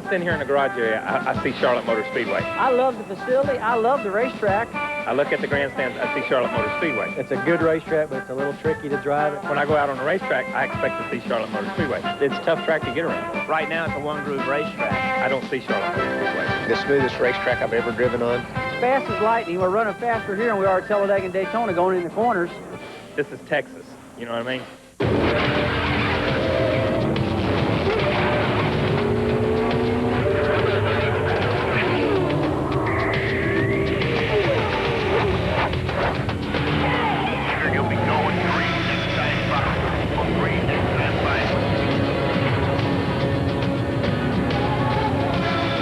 I stand here in the garage area, I see Charlotte Motor Speedway. I love the facility. I love the racetrack. I look at the grandstand, I see Charlotte Motor Speedway. It's a good racetrack, but it's a little tricky to drive it. When I go out on the racetrack, I expect to see Charlotte Motor Speedway. It's a tough track to get around. Right now, it's a one-groove racetrack. I don't see Charlotte Motor Speedway. The smoothest racetrack I've ever driven on. As fast as lightning. We're running faster here than we are at Talladega and Daytona going in the corners. This is Texas, you know what I mean?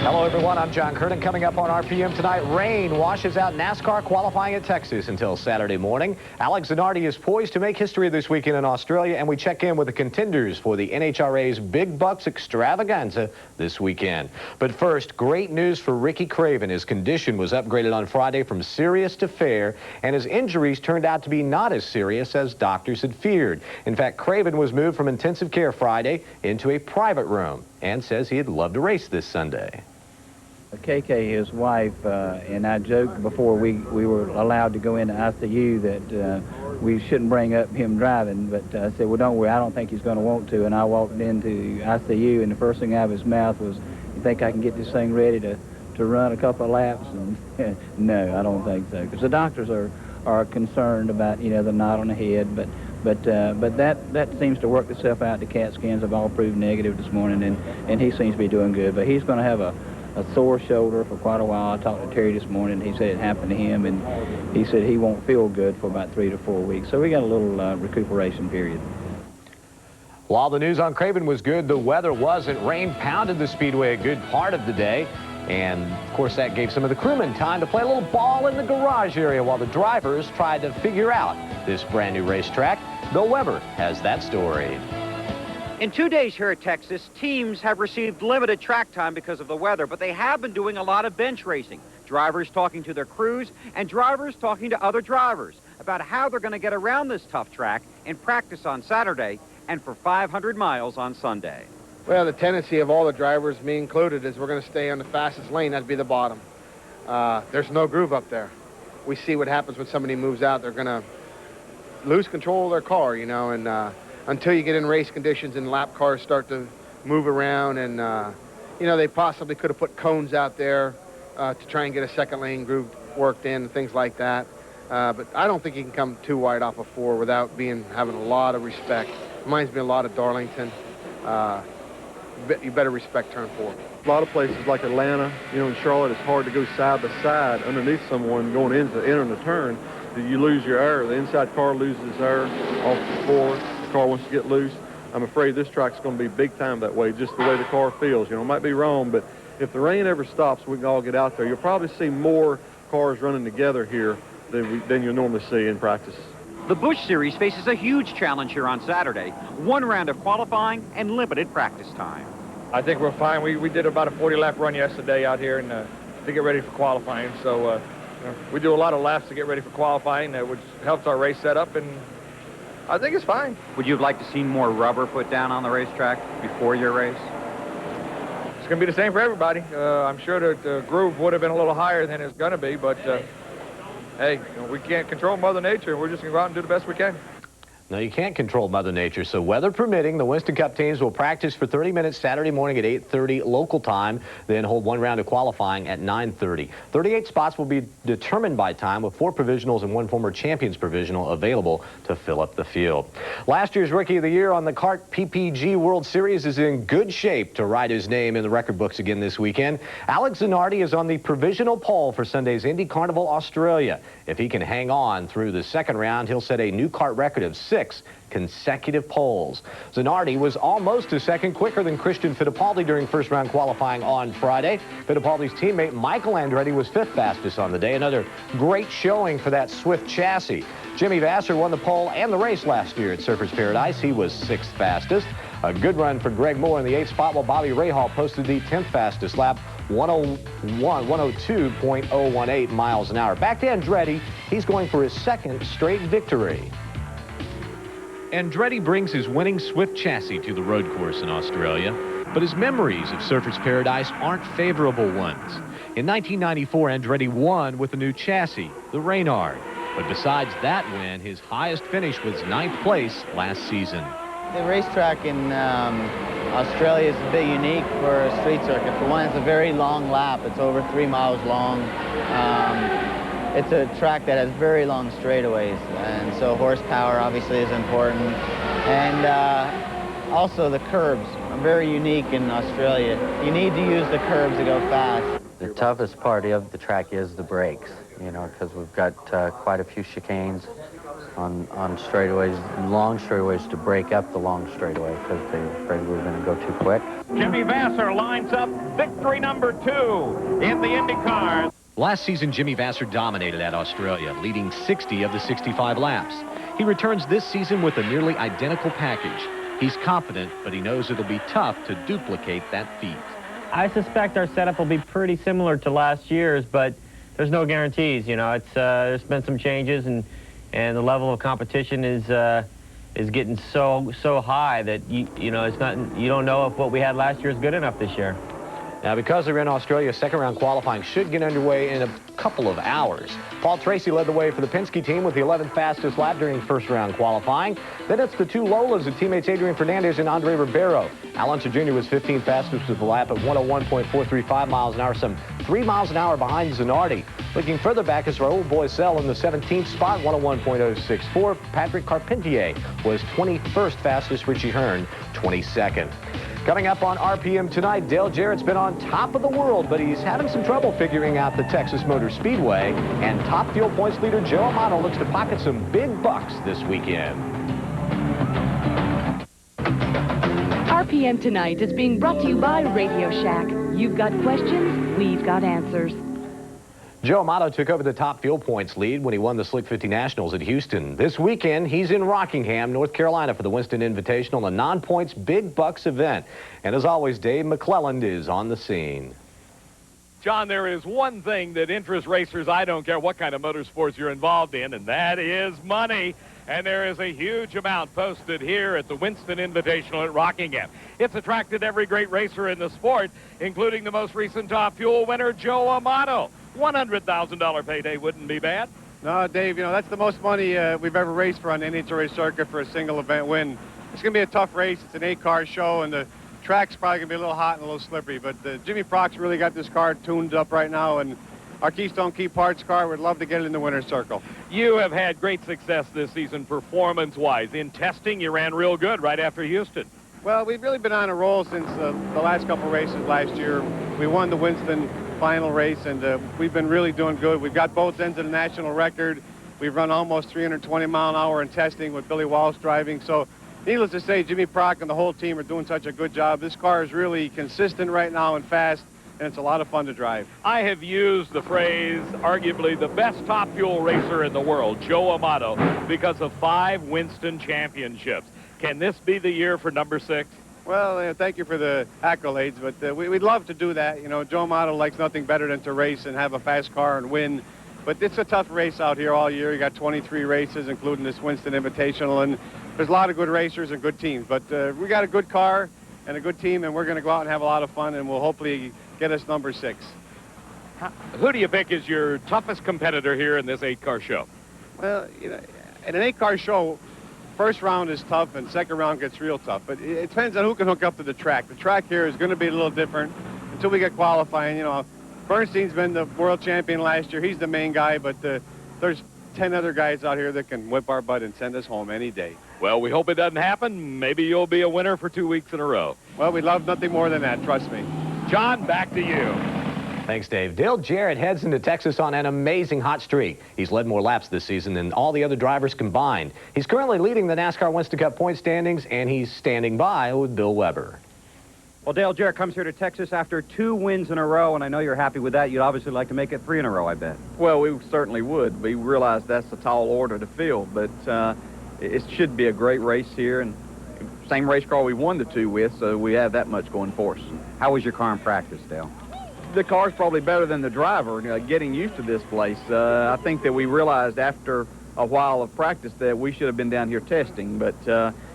Hello, everyone. I'm John Curtin. Coming up on RPM tonight, rain washes out NASCAR qualifying at Texas until Saturday morning. Alex Zanardi is poised to make history this weekend in Australia, and we check in with the contenders for the NHRA's Big Bucks extravaganza this weekend. But first, great news for Ricky Craven. His condition was upgraded on Friday from serious to fair, and his injuries turned out to be not as serious as doctors had feared. In fact, Craven was moved from intensive care Friday into a private room and says he'd love to race this Sunday. KK, his wife, and I joked before we were allowed to go into ICU that we shouldn't bring up him driving, but I said, well, don't worry, I don't think he's going to want to. And I walked into ICU, and the first thing out of his mouth was, you think I can get this thing ready to run a couple of laps? And no, I don't think so, because the doctors are concerned about, you know, the knot on the head, but that seems to work itself out. The CAT scans have all proved negative this morning, and he seems to be doing good, but he's going to have a sore shoulder for quite a while. I talked to Terry this morning. He said it happened to him, and he said he won't feel good for about 3 to 4 weeks. So we got a little recuperation period. While the news on Craven was good, the weather wasn't. Rain pounded the speedway a good part of the day. And, of course, that gave some of the crewmen time to play a little ball in the garage area while the drivers tried to figure out this brand new racetrack. Bill Weber has that story. In 2 days here at Texas, teams have received limited track time because of the weather, but they have been doing a lot of bench racing. Drivers talking to their crews and drivers talking to other drivers about how they're going to get around this tough track in practice on Saturday and for 500 miles on Sunday. Well, the tendency of all the drivers, me included, is we're going to stay on the fastest lane. That'd be the bottom. There's no groove up there. We see what happens when somebody moves out. They're going to lose control of their car, you know, and until you get in race conditions and lap cars start to move around, and you know, they possibly could have put cones out there to try and get a second lane groove worked in and things like that. But I don't think you can come too wide off of 4 without having a lot of respect. Reminds me a lot of Darlington. You better respect turn 4. A lot of places like Atlanta, you know, in Charlotte, it's hard to go side by side underneath someone going into entering the turn. You lose your air. The inside car loses air off the floor. Car wants to get loose. I'm afraid this track's going to be big time that way, just the way the car feels. You know, it might be wrong, but if the rain ever stops, we can all get out there. You'll probably see more cars running together here than you'll normally see in practice. The Busch Series faces a huge challenge here on Saturday. 1 round of qualifying and limited practice time. I think we're fine. We did about a 40-lap run yesterday out here and to get ready for qualifying. So we do a lot of laps to get ready for qualifying, which helps our race setup, and I think it's fine. Would you have liked to see more rubber put down on the racetrack before your race? It's going to be the same for everybody. I'm sure that the groove would have been a little higher than it's going to be, but hey, you know, we can't control Mother Nature. We're just going to go out and do the best we can. No, you can't control Mother Nature, so weather permitting, the Winston Cup teams will practice for 30 minutes Saturday morning at 8:30 local time, then hold 1 round of qualifying at 9:30. 38 spots will be determined by time, with 4 provisionals and 1 former champions provisional available to fill up the field. Last year's Rookie of the Year on the kart PPG World Series is in good shape to write his name in the record books again this weekend. Alex Zanardi is on the provisional pole for Sunday's Indy Carnival Australia. If he can hang on through the second round, he'll set a new kart record of 6 consecutive poles. Zanardi was almost a second quicker than Christian Fittipaldi during first round qualifying on Friday. Fittipaldi's teammate Michael Andretti was 5th fastest on the day. Another great showing for that swift chassis. Jimmy Vasser won the pole and the race last year at Surfers Paradise. He was 6th fastest. A good run for Greg Moore in the 8th spot, while Bobby Rahal posted the 10th fastest lap, 102.018 miles an hour. Back to Andretti. He's going for his 2nd straight victory. Andretti brings his winning Swift chassis to the road course in Australia. but his memories of Surfers Paradise aren't favorable ones. In 1994, Andretti won with a new chassis, the Reynard. But besides that win, his highest finish was 9th place last season. The racetrack in Australia is a bit unique for a street circuit. For one, it's a very long lap. It's over 3 miles long. It's a track that has very long straightaways, and so horsepower obviously is important. And also the curbs are very unique in Australia. You need to use the curbs to go fast. The toughest part of the track is the brakes, you know, because we've got quite a few chicanes on straightaways, long straightaways, to break up the long straightaway because they're afraid we're going to go too quick. Jimmy Vasser lines up victory number 2 in the IndyCar. Last season, Jimmy Vasser dominated at Australia, leading 60 of the 65 laps. He returns this season with a nearly identical package. He's confident, but he knows it'll be tough to duplicate that feat. I suspect our setup will be pretty similar to last year's, but there's no guarantees. You know, it's there's been some changes, and the level of competition is getting so high that you know, it's not, you don't know if what we had last year is good enough this year. Now, because they're in Australia, second-round qualifying should get underway in a couple of hours. Paul Tracy led the way for the Penske team with the 11th fastest lap during first-round qualifying. Then it's the two Lolas of teammates Adrian Fernandez and Andre Ribeiro. Alonso Jr. was 15th fastest with the lap at 101.435 miles an hour, some 3 miles an hour behind Zanardi. Looking further back is Raul Boisel in the 17th spot, 101.064. Patrick Carpentier was 21st fastest, Richie Hearn 22nd. Coming up on RPM tonight, Dale Jarrett's been on top of the world, but he's having some trouble figuring out the Texas Motor Speedway. And top fuel points leader Joe Amato looks to pocket some big bucks this weekend. RPM Tonight is being brought to you by Radio Shack. You've got questions, we've got answers. Joe Amato took over the top fuel points lead when he won the Slick 50 Nationals at Houston. This weekend, he's in Rockingham, North Carolina for the Winston Invitational, a non-points big bucks event. And as always, Dave McClelland is on the scene. John, there is one thing that interests racers, I don't care what kind of motorsports you're involved in, and that is money. And there is a huge amount posted here at the Winston Invitational at Rockingham. It's attracted every great racer in the sport, including the most recent top fuel winner, Joe Amato. $100,000 payday wouldn't be bad. No, Dave, you know, that's the most money we've ever raced for on the NHRA circuit for a single event win. It's going to be a tough race. It's an 8-car show, and the track's probably going to be a little hot and a little slippery. But Jimmy Proc's really got this car tuned up right now, and our Keystone Key Parts car would love to get it in the winner's circle. You have had great success this season performance-wise. In testing, you ran real good right after Houston. Well, we've really been on a roll since the last couple races last year. We won the Winston final race, and we've been really doing good. We've got both ends of the national record. We've run almost 320 mile an hour in testing with Billy Walsh driving. So needless to say, Jimmy Proc and the whole team are doing such a good job. This car is really consistent right now and fast, and it's a lot of fun to drive. I have used the phrase, arguably the best top fuel racer in the world, Joe Amato, because of 5 Winston championships. Can this be the year for number 6? Well, thank you for the accolades, but we'd love to do that. You know, Joe Amato likes nothing better than to race and have a fast car and win. But it's a tough race out here all year. You got 23 races, including this Winston Invitational, and there's a lot of good racers and good teams. But we got a good car and a good team, and we're going to go out and have a lot of fun, and we'll hopefully get us number 6. Who do you pick as your toughest competitor here in this 8-car show? Well, you know, in an 8-car show, first round is tough and second round gets real tough, but it depends on who can hook up to the track. The track here is going to be a little different until we get qualifying. You know, Bernstein's been the world champion last year. He's the main guy, but there's 10 other guys out here that can whip our butt and send us home any day. Well, we hope it doesn't happen. Maybe you'll be a winner for 2 weeks in a row. Well, we'd love nothing more than that, trust me. John, back to you. Thanks, Dave. Dale Jarrett heads into Texas on an amazing hot streak. He's led more laps this season than all the other drivers combined. He's currently leading the NASCAR Winston Cup point standings, and he's standing by with Bill Weber. Well, Dale Jarrett comes here to Texas after 2 wins in a row, and I know you're happy with that. You'd obviously like to make it 3 in a row, I bet. Well, we certainly would. We realize that's a tall order to fill, but it should be a great race here, and same race car we won the 2 with, so we have that much going for us. How was your car in practice, Dale? The car's probably better than the driver, getting used to this place. I think that we realized after a while of practice that we should have been down here testing, but,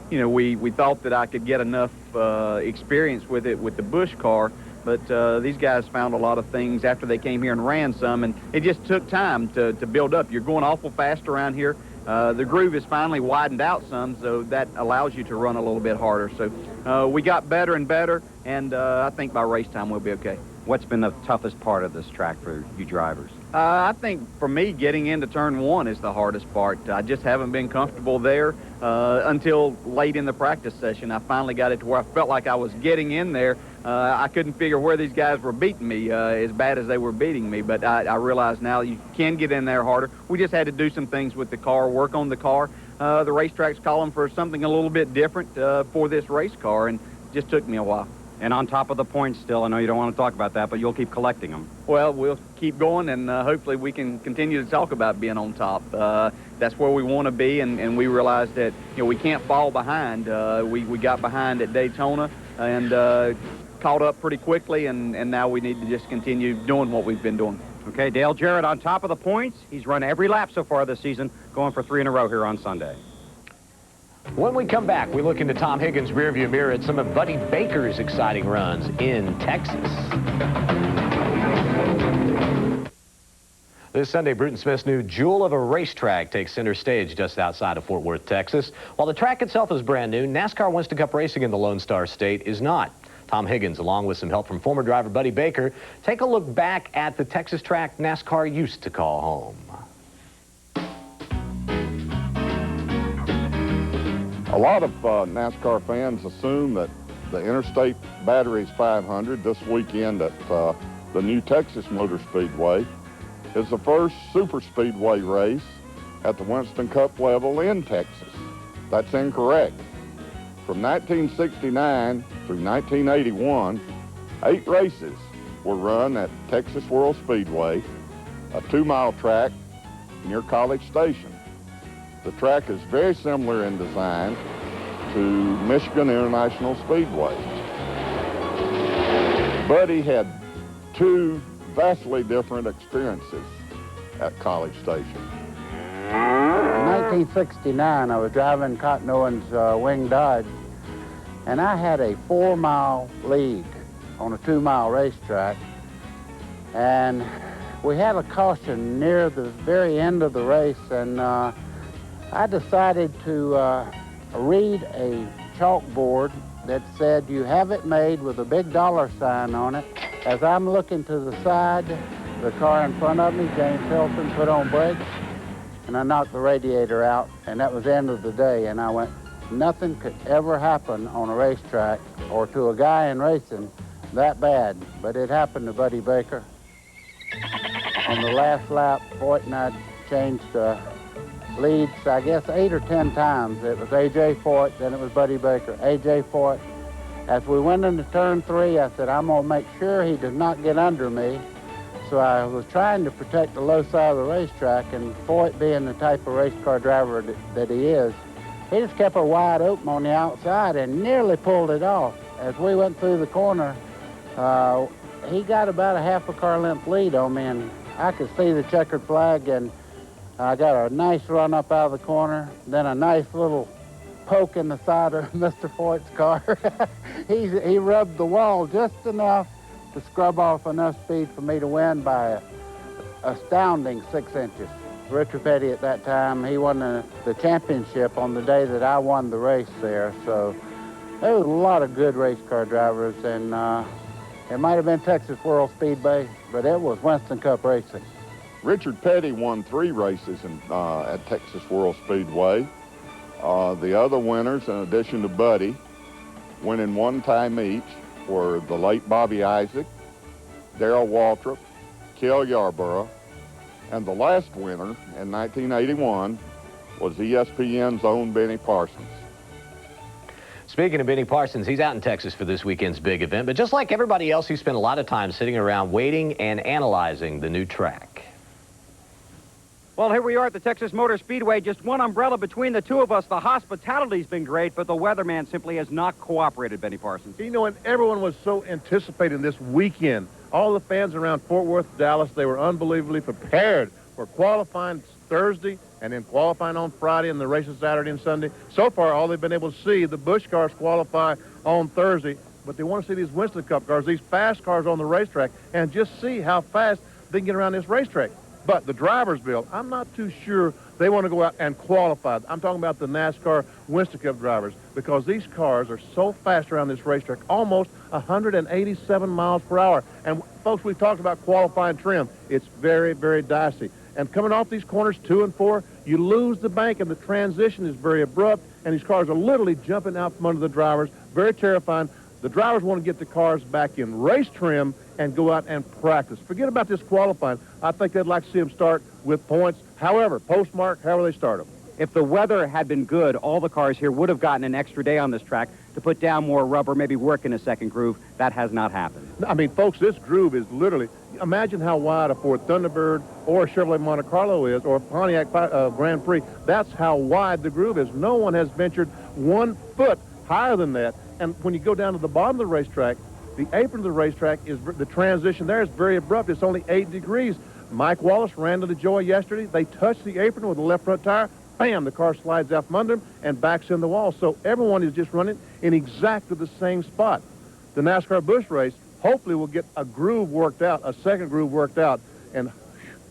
we thought that I could get enough experience with it with the Busch car, but these guys found a lot of things after they came here and ran some, and it just took time to build up. You're going awful fast around here. The groove is finally widened out some, so that allows you to run a little bit harder. So we got better and better, and I think by race time we'll be okay. What's been the toughest part of this track for you drivers? I think for me, getting into turn one is the hardest part. I just haven't been comfortable there until late in the practice session. I finally got it to where I felt like I was getting in there. I couldn't figure where these guys were beating me as bad as they were beating me, but I realize now you can get in there harder. We just had to do some things with the car, work on the car. The racetrack's calling for something a little bit different for this race car, and it just took me a while. And on top of the points still, I know you don't want to talk about that, but you'll keep collecting them. Well, we'll keep going, and hopefully we can continue to talk about being on top. That's where we want to be, and we realize that we can't fall behind. We got behind at Daytona and caught up pretty quickly, and now we need to just continue doing what we've been doing. Okay, Dale Jarrett on top of the points. He's run every lap so far this season, going for 3 in a row here on Sunday. When we come back, we look into Tom Higgins' rearview mirror at some of Buddy Baker's exciting runs in Texas. This Sunday, Bruton Smith's new jewel of a racetrack takes center stage just outside of Fort Worth, Texas. While the track itself is brand new, NASCAR Winston Cup racing in the Lone Star State is not. Tom Higgins, along with some help from former driver Buddy Baker, take a look back at the Texas track NASCAR used to call home. A lot of NASCAR fans assume that the Interstate Batteries 500 this weekend at the new Texas Motor Speedway is the first super speedway race at the Winston Cup level in Texas. That's incorrect. From 1969 through 1981, 8 races were run at Texas World Speedway, a 2-mile track near College Station. The track is very similar in design to Michigan International Speedway. Buddy had 2 vastly different experiences at College Station. In 1969, I was driving Cotton Owens' Wing Dodge, and I had a 4-mile lead on a 2-mile racetrack, and we had a caution near the very end of the race, and I decided to read a chalkboard that said, "You have it made," with a big $sign on it. As I'm looking to the side, the car in front of me, James Hilton, put on brakes, and I knocked the radiator out, and that was the end of the day. And I went, nothing could ever happen on a racetrack or to a guy in racing that bad, but it happened to Buddy Baker. On the last lap, Foyt and I changed leads, I guess, 8 or 10 times. It was A.J. Foyt, then it was Buddy Baker, A.J. Foyt. As we went into turn 3, I said, I'm going to make sure he does not get under me. So I was trying to protect the low side of the racetrack, and Foyt, being the type of race car driver that he is, he just kept her wide open on the outside and nearly pulled it off. As we went through the corner, he got about a half a car length lead on me, and I could see the checkered flag, and I got a nice run up out of the corner, then a nice little poke in the side of Mr. Foyt's car. He rubbed the wall just enough to scrub off enough speed for me to win by an astounding 6 inches. Richard Petty at that time, he won the championship on the day that I won the race there. So there was a lot of good race car drivers, and it might have been Texas World Speedway, but it was Winston Cup racing. Richard Petty won 3 races at Texas World Speedway. The other winners, in addition to Buddy, winning 1 time each, were the late Bobby Isaac, Darrell Waltrip, Cale Yarborough, and the last winner in 1981 was ESPN's own Benny Parsons. Speaking of Benny Parsons, he's out in Texas for this weekend's big event, but just like everybody else, he spent a lot of time sitting around waiting and analyzing the new track. Well, here we are at the Texas Motor Speedway, just one umbrella between the two of us. The hospitality's been great, but the weatherman simply has not cooperated, Benny Parsons. You know, and everyone was so anticipating this weekend. All the fans around Fort Worth, Dallas, they were unbelievably prepared for qualifying Thursday and then qualifying on Friday and the races Saturday and Sunday. So far, all they've been able to see, the Busch cars qualify on Thursday, but they want to see these Winston Cup cars, these fast cars on the racetrack, and just see how fast they can get around this racetrack. But the drivers, Bill, I'm not too sure they want to go out and qualify. I'm talking about the NASCAR Winston Cup drivers, because these cars are so fast around this racetrack, almost 187 miles per hour. And folks, we've talked about qualifying trim. It's very, very dicey. And coming off these corners 2 and 4, you lose the bank, and the transition is very abrupt, and these cars are literally jumping out from under the drivers. Very terrifying. The drivers want to get the cars back in race trim and go out and practice. Forget about this qualifying. I think they'd like to see them start with points. However, postmark, however they start them. If the weather had been good, all the cars here would have gotten an extra day on this track to put down more rubber, maybe work in a second groove. That has not happened. I mean, folks, this groove is literally, imagine how wide a Ford Thunderbird or a Chevrolet Monte Carlo is, or a Pontiac Grand Prix. That's how wide the groove is. No one has ventured 1 foot higher than that. And when you go down to the bottom of the racetrack, the apron of the racetrack, the transition there is very abrupt. It's only 8 degrees. Mike Wallace ran to the Joy yesterday. They touched the apron with the left front tire. Bam, the car slides out from under him and backs in the wall. So everyone is just running in exactly the same spot. The NASCAR Busch race hopefully will get a groove worked out, a second groove worked out, and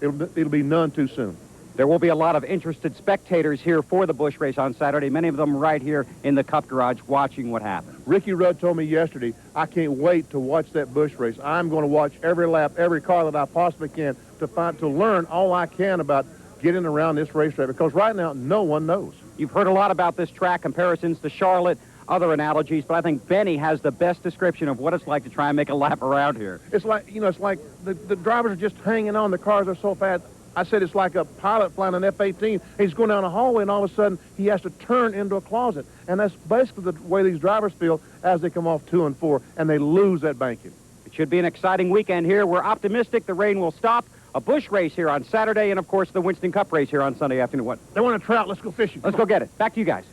it'll be none too soon. There will be a lot of interested spectators here for the Busch race on Saturday, many of them right here in the Cup Garage watching what happens. Ricky Rudd told me yesterday, I can't wait to watch that Busch race. I'm going to watch every lap, every car that I possibly can to learn all I can about getting around this racetrack, because right now no one knows. You've heard a lot about this track, comparisons to Charlotte, other analogies, but I think Benny has the best description of what it's like to try and make a lap around here. It's like, it's like the drivers are just hanging on. The cars are so fast. I said it's like a pilot flying an F-18. He's going down a hallway, and all of a sudden, he has to turn into a closet. And that's basically the way these drivers feel as they come off 2 and 4, and they lose that banking. It should be an exciting weekend here. We're optimistic the rain will stop. A Busch race here on Saturday, and, of course, the Winston Cup race here on Sunday afternoon. What? They want a trout. Let's go fishing. Let's go get it. Back to you guys.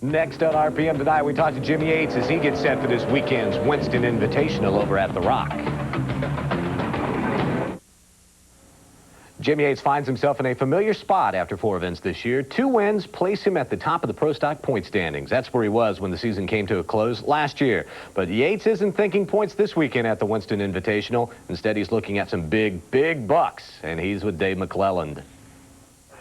Next on RPM tonight, we talk to Jim Yates as he gets set for this weekend's Winston Invitational over at The Rock. Jim Yates finds himself in a familiar spot after 4 events this year. 2 wins place him at the top of the Pro Stock point standings. That's where he was when the season came to a close last year. But Yates isn't thinking points this weekend at the Winston Invitational. Instead, he's looking at some big, big bucks, and he's with Dave McClelland.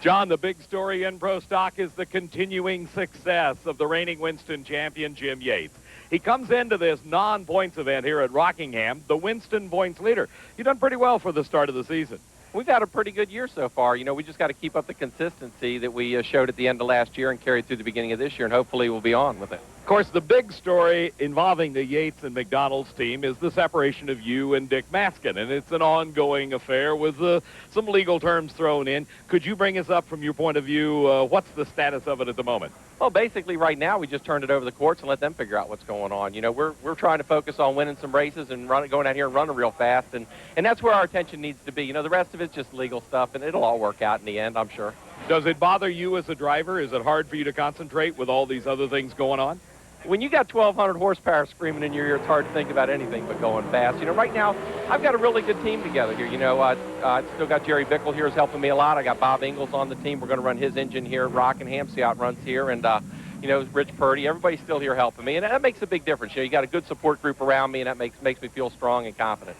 John, the big story in Pro Stock is the continuing success of the reigning Winston champion, Jim Yates. He comes into this non-points event here at Rockingham, the Winston points leader. You've done pretty well for the start of the season. We've had a pretty good year so far. We just got to keep up the consistency that we showed at the end of last year and carried through the beginning of this year, and hopefully we'll be on with it. Of course, the big story involving the Yates and McDonald's team is the separation of you and Dick Maskin, and it's an ongoing affair with some legal terms thrown in. Could you bring us up from your point of view? What's the status of it at the moment? Well, basically right now we just turned it over to the courts and let them figure out what's going on. We're trying to focus on winning some races and going out here and running real fast, and that's where our attention needs to be. The rest of it's just legal stuff, and it'll all work out in the end, I'm sure. Does it bother you as a driver? Is it hard for you to concentrate with all these other things going on? When you got 1,200 horsepower screaming in your ear, it's hard to think about anything but going fast. Right now, I've got a really good team together here. I still got Jerry Bickle here is helping me a lot. I got Bob Ingalls on the team. We're going to run his engine here at Rockingham, see how it runs here. And, Rich Purdy, everybody's still here helping me. And that makes a big difference. You got a good support group around me, and that makes me feel strong and confident.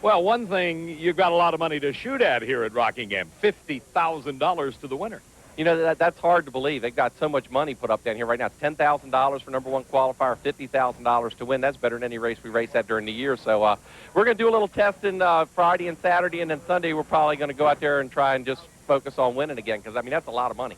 Well, one thing, you've got a lot of money to shoot at here at Rockingham, $50,000 to the winner. That's hard to believe. They've got so much money put up down here right now. It's $10,000 for number 1 qualifier, $50,000 to win. That's better than any race we race at during the year. So we're going to do a little testing Friday and Saturday, and then Sunday we're probably going to go out there and try and just focus on winning again, because, that's a lot of money.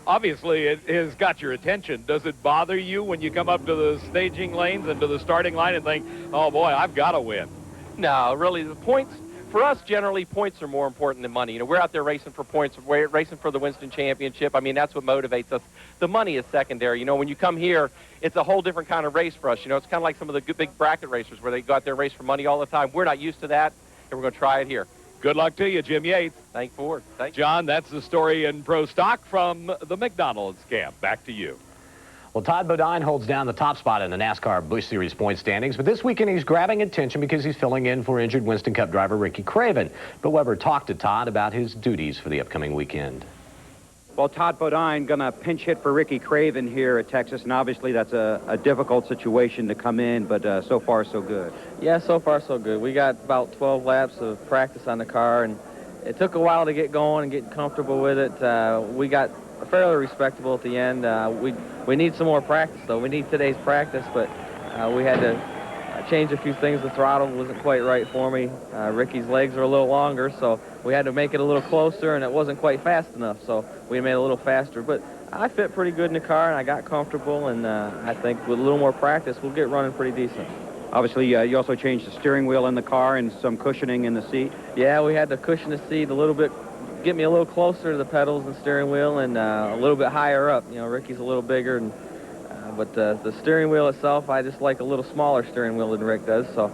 Obviously, it has got your attention. Does it bother you when you come up to the staging lanes and to the starting line and think, oh, boy, I've got to win? No, really, the points... For us, generally, points are more important than money. We're out there racing for points. We're racing for the Winston Championship. That's what motivates us. The money is secondary. When you come here, it's a whole different kind of race for us. It's kind of like some of the big bracket racers where they go out there and race for money all the time. We're not used to that, and we're going to try it here. Good luck to you, Jim Yates. Thank Ford. Thanks. John, that's the story in Pro Stock from the McDonald's camp. Back to you. Well, Todd Bodine holds down the top spot in the NASCAR Busch Series point standings, but this weekend he's grabbing attention because he's filling in for injured Winston Cup driver Ricky Craven. But Weber talked to Todd about his duties for the upcoming weekend. Well, Todd Bodine going to pinch hit for Ricky Craven here at Texas, and obviously that's a difficult situation to come in, but so far so good. Yeah, so far so good. We got about 12 laps of practice on the car, and it took a while to get going and get comfortable with it. We got fairly respectable at the end. We need some more practice, though. We need today's practice, but we had to change a few things. The throttle wasn't quite right for me. Ricky's legs are a little longer, so we had to make it a little closer, and it wasn't quite fast enough, so we made it a little faster. But I fit pretty good in the car, and I got comfortable, and I think with a little more practice, we'll get running pretty decent. Obviously, you also changed the steering wheel in the car and some cushioning in the seat. Yeah, we had to cushion the seat a little bit, get me a little closer to the pedals and steering wheel, and a little bit higher up. You know, Ricky's a little bigger, and but the steering wheel itself, I just like a little smaller steering wheel than Rick does. So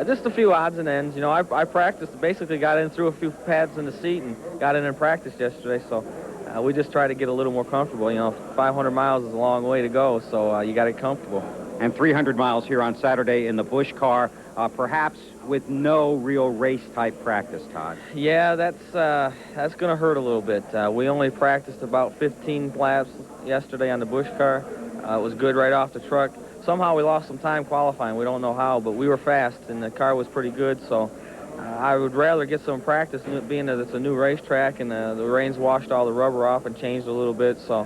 just a few odds and ends. You know, I practiced, basically got in through a few pads in the seat and got in practice yesterday. So we just try to get a little more comfortable. You know, 500 miles is a long way to go, so you got to get comfortable. And 300 miles here on Saturday in the Busch car, perhaps with no real race-type practice, Todd. Yeah, that's going to hurt a little bit. We only practiced about 15 laps yesterday on the Busch car. It was good right off the truck. Somehow we lost some time qualifying. We don't know how, but we were fast, and the car was pretty good. So I would rather get some practice, being that it's a new racetrack, and the rains washed all the rubber off and changed a little bit. So,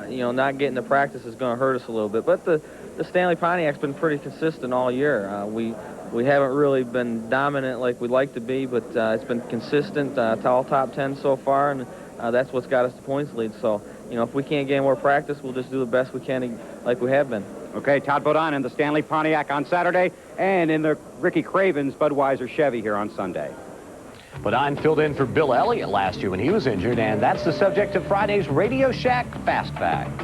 you know, not getting the practice is going to hurt us a little bit. But the Stanley Pontiac's been pretty consistent all year. We haven't really been dominant like we'd like to be, but it's been consistent to all top 10 so far, and that's what's got us the points lead. So, you know, if we can't get more practice, we'll just do the best we can like we have been. Okay, Todd Bodine in the Stanley Pontiac on Saturday, and in the Ricky Craven's Budweiser Chevy here on Sunday. Bodine filled in for Bill Elliott last year when he was injured, and that's the subject of Friday's Radio Shack Fast Facts.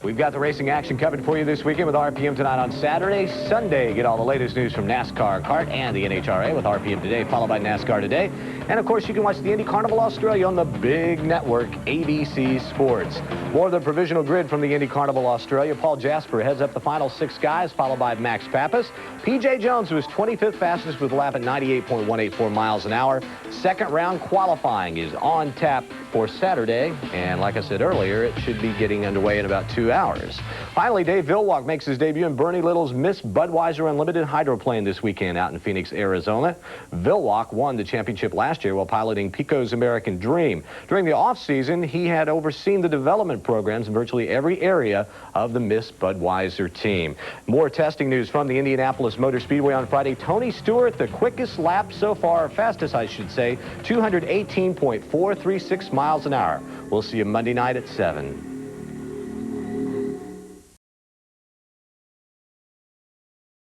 We've got the racing action covered for you this weekend with RPM Tonight on Saturday. Sunday, get all the latest news from NASCAR, kart, and the NHRA with RPM Today, followed by NASCAR Today. And, of course, you can watch the Indy Carnival Australia on the big network, ABC Sports. More of the provisional grid from the Indy Carnival Australia. Paul Jasper heads up the final 6 guys, followed by Max Pappas. P.J. Jones was 25th fastest with a lap at 98.184 miles an hour. Second round qualifying is on tap for Saturday. And like I said earlier, it should be getting underway in about 2 hours. Finally, Dave Villwock makes his debut in Bernie Little's Miss Budweiser Unlimited Hydroplane this weekend out in Phoenix, Arizona. Villwock won the championship last year while piloting Pico's American Dream. During the off-season, he had overseen the development programs in virtually every area of the Miss Budweiser team. More testing news from the Indianapolis Motor Speedway on Friday. Tony Stewart, the quickest lap so far, fastest I should say, 218.436 miles an hour. We'll see you Monday night at 7.